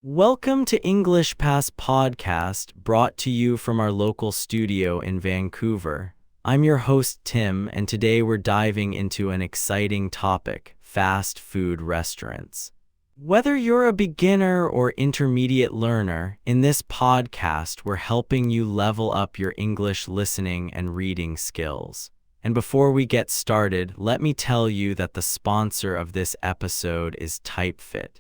Welcome to EnglishPass Podcast, brought to you from our local studio in Vancouver. I'm your host, Tim, and today we're diving into an exciting topic: fast food restaurants. Whether you're a beginner or intermediate learner, in this podcast we're helping you level up your English listening and reading skills. And before we get started, let me tell you that the sponsor of this episode is TypeFit,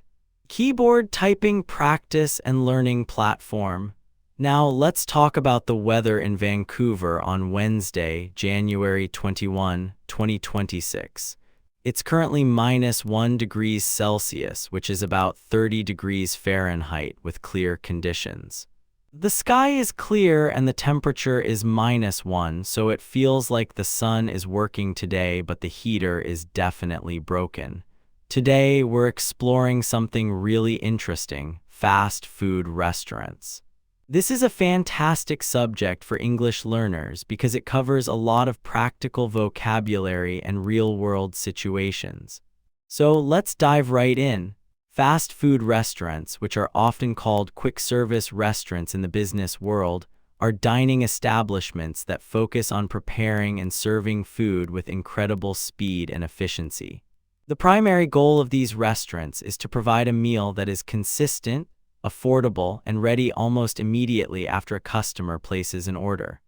keyboard typing practice and learning platform. Now let's talk about the weather in Vancouver on Wednesday, January 21, 2026. It's currently -1 degrees Celsius, which is about 30 degrees Fahrenheit, with clear conditions. The sky is clear and the temperature is -1, so it feels like the sun is working today, but the heater is definitely broken. Today, we're exploring something really interesting: fast food restaurants. This is a fantastic subject for English learners because it covers a lot of practical vocabulary and real-world situations. So let's dive right in. Fast food restaurants, which are often called quick-service restaurants in the business world, are dining establishments that focus on preparing and serving food with incredible speed and efficiency. The primary goal of these restaurants is to provide a meal that is consistent, affordable, and ready almost immediately after a customer places an order.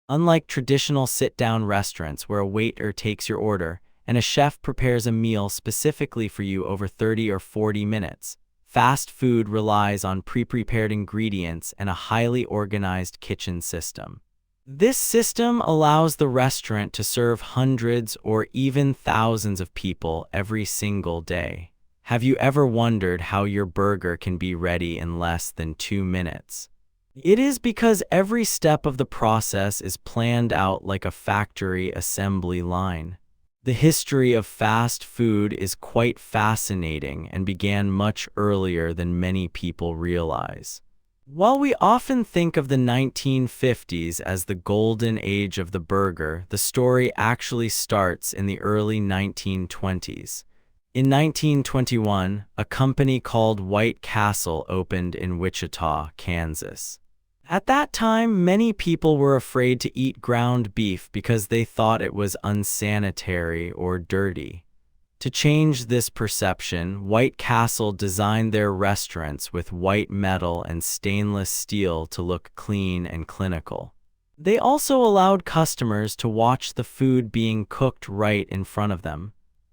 Unlike traditional sit-down restaurants where a waiter takes your order and a chef prepares a meal specifically for you over 30 or 40 minutes, fast food relies on pre-prepared ingredients and a highly organized kitchen system. This system allows the restaurant to serve hundreds or even thousands of people every single day. Have you ever wondered how your burger can be ready in less than 2 minutes? It is because every step of the process is planned out like a factory assembly line. The history of fast food is quite fascinating and began much earlier than many people realize. While we often think of the 1950s as the golden age of the burger, the story actually starts in the early 1920s. In 1921, a company called White Castle opened in Wichita, Kansas. At that time, many people were afraid to eat ground beef because they thought it was unsanitary or dirty. To change this perception, White Castle designed their restaurants with white metal and stainless steel to look clean and clinical. They also allowed customers to watch the food being cooked right in front of them.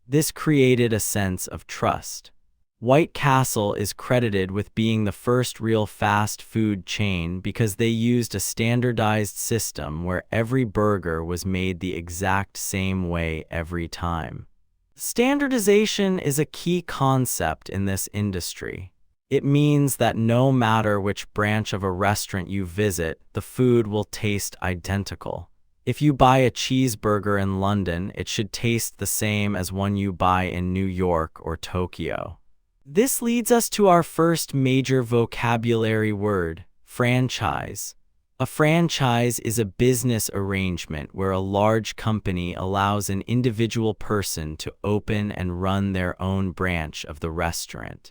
This created a sense of trust. White Castle is credited with being the first real fast food chain because they used a standardized system where every burger was made the exact same way every time. Standardization is a key concept in this industry. It means that no matter which branch of a restaurant you visit, the food will taste identical. If you buy a cheeseburger in London, it should taste the same as one you buy in New York or Tokyo. This leads us to our first major vocabulary word: franchise. A franchise is a business arrangement where a large company allows an individual person to open and run their own branch of the restaurant.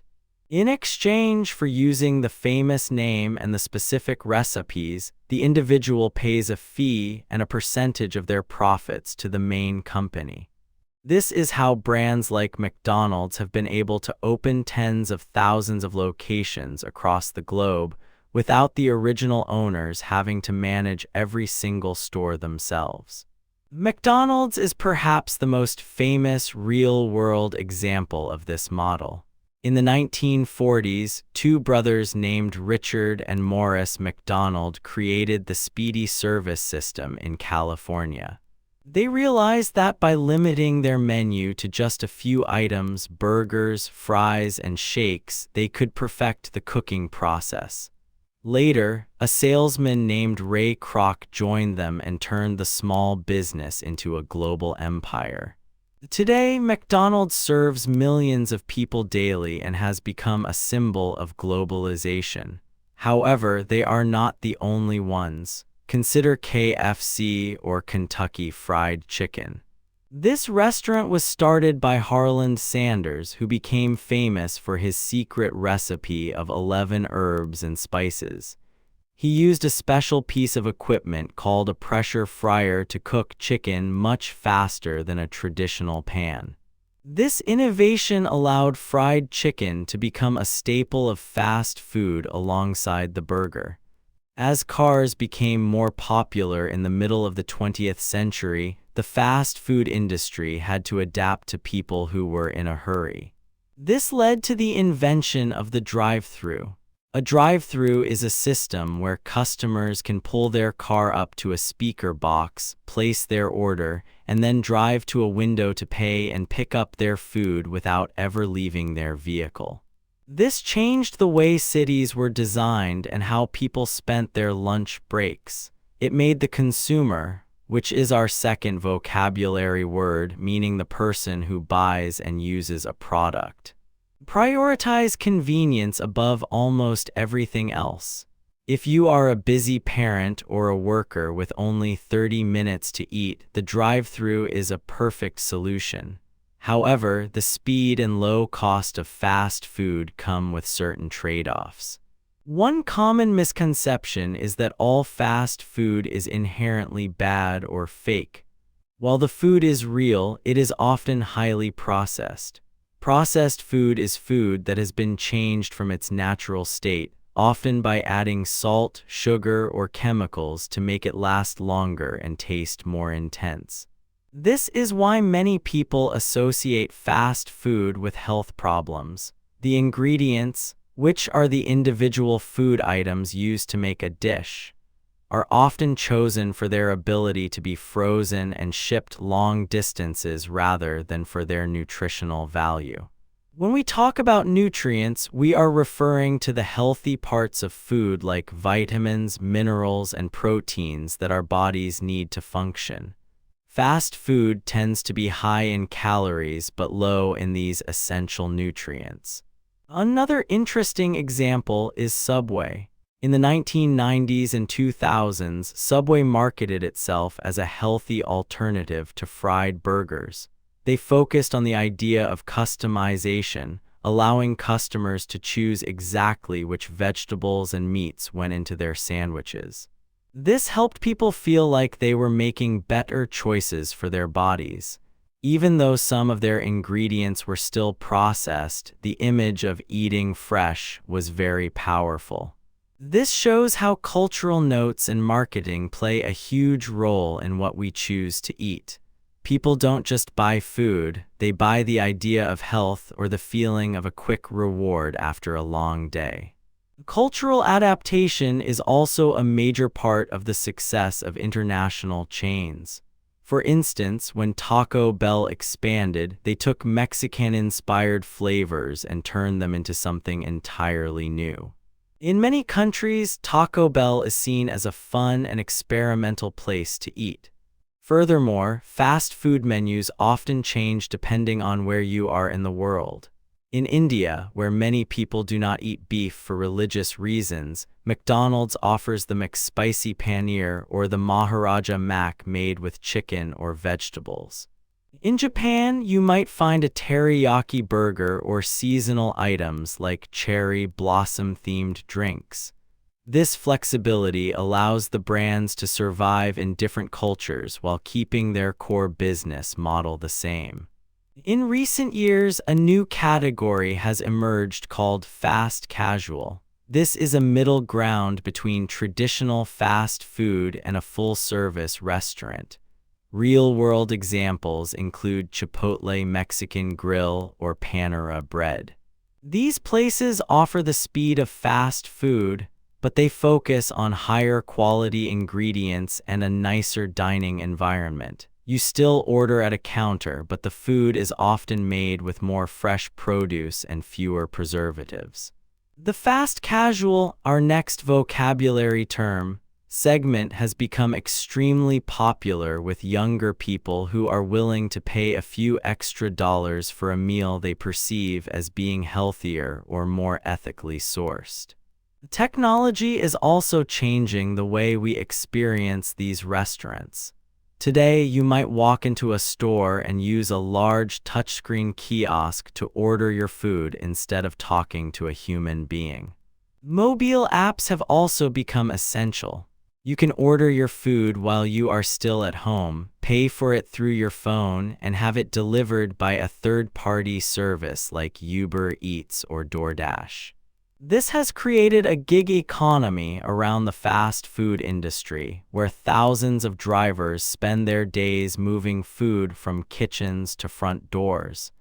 In exchange for using the famous name and the specific recipes, the individual pays a fee and a percentage of their profits to the main company. This is how brands like McDonald's have been able to open tens of thousands of locations across the globe without the original owners having to manage every single store themselves. McDonald's is perhaps the most famous real-world example of this model. In the 1940s, two brothers named Richard and Morris McDonald created the speedy service system in California. They realized that by limiting their menu to just a few items, burgers, fries, and shakes, they could perfect the cooking process. Later, a salesman named Ray Kroc joined them and turned the small business into a global empire. Today, McDonald's serves millions of people daily and has become a symbol of globalization. However, they are not the only ones. Consider KFC or Kentucky Fried Chicken. This restaurant was started by Harland Sanders, who became famous for his secret recipe of 11 herbs and spices. He used a special piece of equipment called a pressure fryer to cook chicken much faster than a traditional pan. This innovation allowed fried chicken to become a staple of fast food alongside the burger. As cars became more popular in the middle of the 20th century, the fast food industry had to adapt to people who were in a hurry. This led to the invention of the drive-thru. A drive-thru is a system where customers can pull their car up to a speaker box, place their order, and then drive to a window to pay and pick up their food without ever leaving their vehicle. This changed the way cities were designed and how people spent their lunch breaks. It made the consumer, which is our second vocabulary word meaning the person who buys and uses a product, prioritize convenience above almost everything else. If you are a busy parent or a worker with only 30 minutes to eat, the drive-thru is a perfect solution. However, the speed and low cost of fast food come with certain trade-offs. One common misconception is that all fast food is inherently bad or fake. While the food is real, it is often highly processed. Processed food is food that has been changed from its natural state, often by adding salt, sugar, or chemicals to make it last longer and taste more intense. This is why many people associate fast food with health problems. The ingredients, which are the individual food items used to make a dish, are often chosen for their ability to be frozen and shipped long distances rather than for their nutritional value. When we talk about nutrients, we are referring to the healthy parts of food like vitamins, minerals, and proteins that our bodies need to function. Fast food tends to be high in calories but low in these essential nutrients. Another interesting example is Subway. In the 1990s and 2000s, Subway marketed itself as a healthy alternative to fried burgers. They focused on the idea of customization, allowing customers to choose exactly which vegetables and meats went into their sandwiches. This helped people feel like they were making better choices for their bodies. Even though some of their ingredients were still processed, the image of eating fresh was very powerful. This shows how cultural notes and marketing play a huge role in what we choose to eat. People don't just buy food, they buy the idea of health or the feeling of a quick reward after a long day. Cultural adaptation is also a major part of the success of international chains. For instance, when Taco Bell expanded, they took Mexican-inspired flavors and turned them into something entirely new. In many countries, Taco Bell is seen as a fun and experimental place to eat. Furthermore, fast food menus often change depending on where you are in the world. In India, where many people do not eat beef for religious reasons, McDonald's offers the McSpicy Paneer or the Maharaja Mac made with chicken or vegetables. In Japan, you might find a teriyaki burger or seasonal items like cherry blossom-themed drinks. This flexibility allows the brands to survive in different cultures while keeping their core business model the same. In recent years, a new category has emerged called fast casual. This is a middle ground between traditional fast food and a full-service restaurant. Real-world examples include Chipotle Mexican Grill or Panera Bread. These places offer the speed of fast food, but they focus on higher quality ingredients and a nicer dining environment. You still order at a counter, but the food is often made with more fresh produce and fewer preservatives. The fast casual, our next vocabulary term, segment has become extremely popular with younger people who are willing to pay a few extra dollars for a meal they perceive as being healthier or more ethically sourced. Technology is also changing the way we experience these restaurants. Today, you might walk into a store and use a large touchscreen kiosk to order your food instead of talking to a human being. Mobile apps have also become essential. You can order your food while you are still at home, pay for it through your phone, and have it delivered by a third-party service like Uber Eats or DoorDash. This has created a gig economy around the fast food industry, where thousands of drivers spend their days moving food from kitchens to front doors.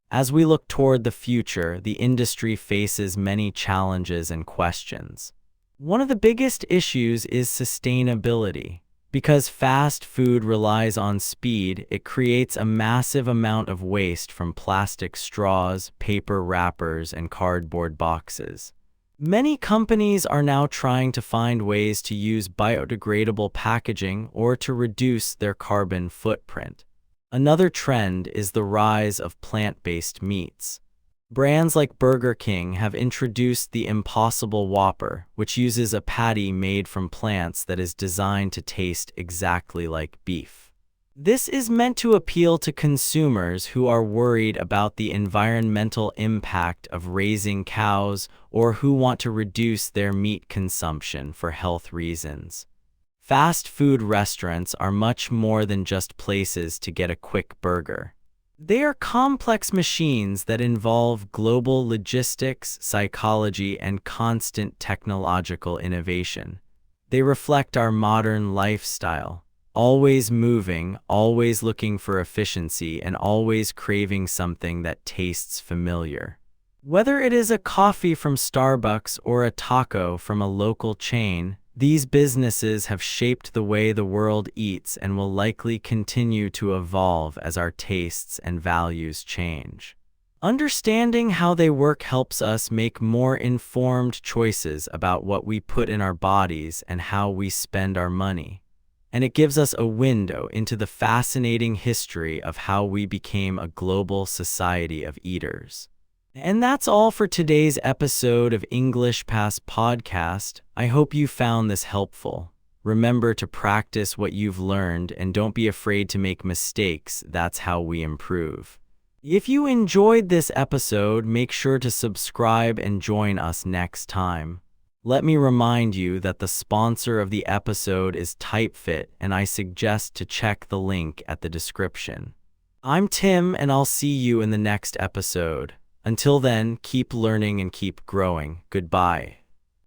As we look toward the future, the industry faces many challenges and questions. One of the biggest issues is sustainability. Because fast food relies on speed, it creates a massive amount of waste from plastic straws, paper wrappers, and cardboard boxes. Many companies are now trying to find ways to use biodegradable packaging or to reduce their carbon footprint. Another trend is the rise of plant-based meats. Brands like Burger King have introduced the Impossible Whopper, which uses a patty made from plants that is designed to taste exactly like beef. This is meant to appeal to consumers who are worried about the environmental impact of raising cows or who want to reduce their meat consumption for health reasons. Fast food restaurants are much more than just places to get a quick burger. They are complex machines that involve global logistics, psychology, and constant technological innovation. They reflect our modern lifestyle, always moving, always looking for efficiency, and always craving something that tastes familiar. Whether it is a coffee from Starbucks or a taco from a local chain, these businesses have shaped the way the world eats and will likely continue to evolve as our tastes and values change. Understanding how they work helps us make more informed choices about what we put in our bodies and how we spend our money. And it gives us a window into the fascinating history of how we became a global society of eaters. And that's all for today's episode of EnglishPass Podcast. I hope you found this helpful. Remember to practice what you've learned and don't be afraid to make mistakes. That's how we improve. If you enjoyed this episode, make sure to subscribe and join us next time. Let me remind you that the sponsor of the episode is TypeFit, and I suggest to check the link at the description. I'm Tim, and I'll see you in the next episode. Until then, keep learning and keep growing. Goodbye.